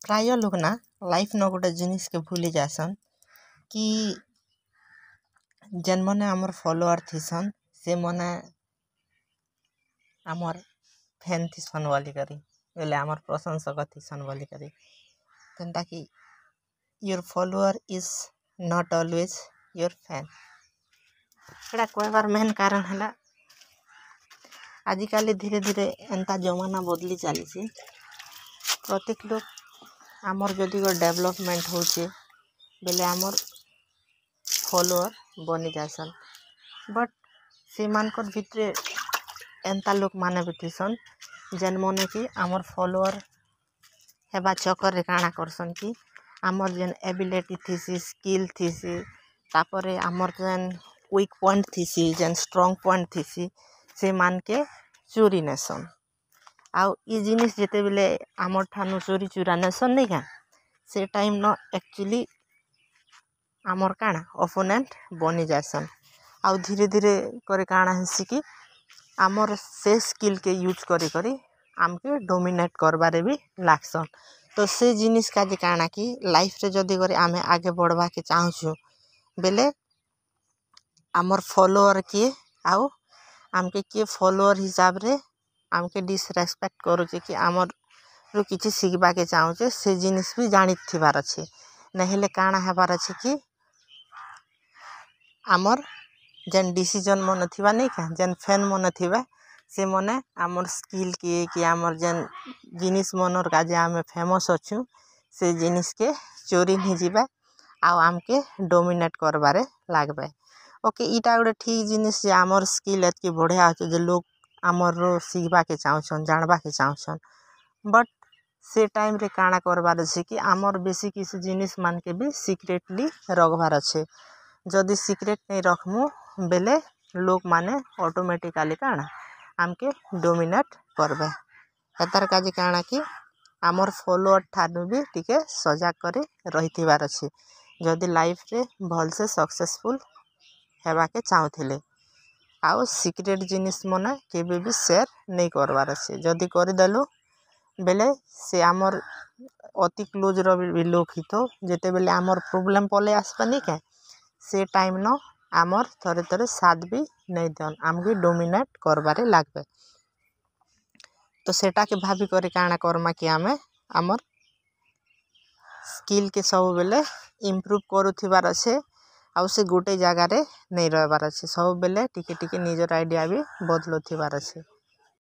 प्राय लोग ना लाइफ न गोटे जिनिस के भूली जासन कि जेन मने आमर फॉलोअर थिसन से मने आमर फैन थिसन वाली करी बोले आमर प्रशंसक थिसन वाली करी तेंता कि your follower is not always your fan Etah कहबार main कारण है आजिकल धीरे धीरे एंता जमाना बदली चली प्रत्येक लोग आमर जदि डेवलपमेंट होचे बेले आमर फॉलोअर बनी जासन बट से मानकर भितरे एंता लोग माने बिथिसन जेन मने कि आमर फॉलोअर हेबा चक्कर रे काना करसन कि आमर जेन एबिलिटी थीसी स्किल थीसी तापरे आमर जेन वीक पॉइंट थीसी जेन स्ट्रांग पॉइंट थीसी से मान के चोरी नेसन आउ ई जिनिस जेते बेले आमर ठानु चोरी चुरा नेसन नहीं क्या से टाइम न एक्चुअली आमर काना ओपोनेंट बनी जासन आउ धीरे धीरे करे काना हेसी कि आमर से स्किल के यूज करी करी आमके डोमिनेट करबारे भी लागसन तो से जिनिस का काना कि लाइफ रे जदि करे आमे आगे बढ़वा के चाहूछु बेले आमर फॉलोअर के आउ आमके के फॉलोअर हिसाब रे आमके डिसरेस्पेक्ट करूचे कि आमर रु किछि सिखबा के चाहूचे से जिनिस भी जानी थिबार अछि नहेले काना हेबार अछि कि आमर जेन डिसीजन मन थिबा नहीं क्या जेन फैन मन थिबा से मने आमर स्किल के कि आमर जेन जिनिस मनर काजे आमे फेमस अछु से जिनिस के चोरी नहीं जिबा आउ आमके डोमिनेट करबारे लागबे ओके इटा गोटे ठीक जिनिस जे आमर स्किल एतकी बढ़िया अछि जे लोग आमर रो सिखबा के चाहछन जानबा के चाहछन बट से टाइम रे काना करबार अछि कि आमर बेसी किसी जिनिस मान के भी सीक्रेटली रखबार अछि जदि सीक्रेट नहीं रखमु बेले लोग माने ऑटोमेटिकली काना आमके डोमिनेट करबे एतार काजे काना कि आमर फॉलोअर ठानु भी टिके सजाग करे रहिथिबार अछि जदि लाइफ रे भल से सक्सेसफुल हेबा के चाहूथिले आउ सीक्रेट जिनिस मने केबे भी शेयर नहीं करबार अछि जदि करि देलु बेले से आमर अति क्लोज रो भी लोग हितो जेते बेले आमर प्रॉब्लम पले आसबानी के से टाइम न आमर थरे थरे साथ भी नहीं दन आमके डोमिनेट करबारे लागबे तो सेटा के भाभी करे काना करमा कि आमे आमर स्किल के सब बेले इम्प्रूव करूथिबार अछि आउ से गोटे जगह रे नहीं रहबार अछि सब बेले टिके टिके निजर आइडिया भी बदलुथिबार अछि।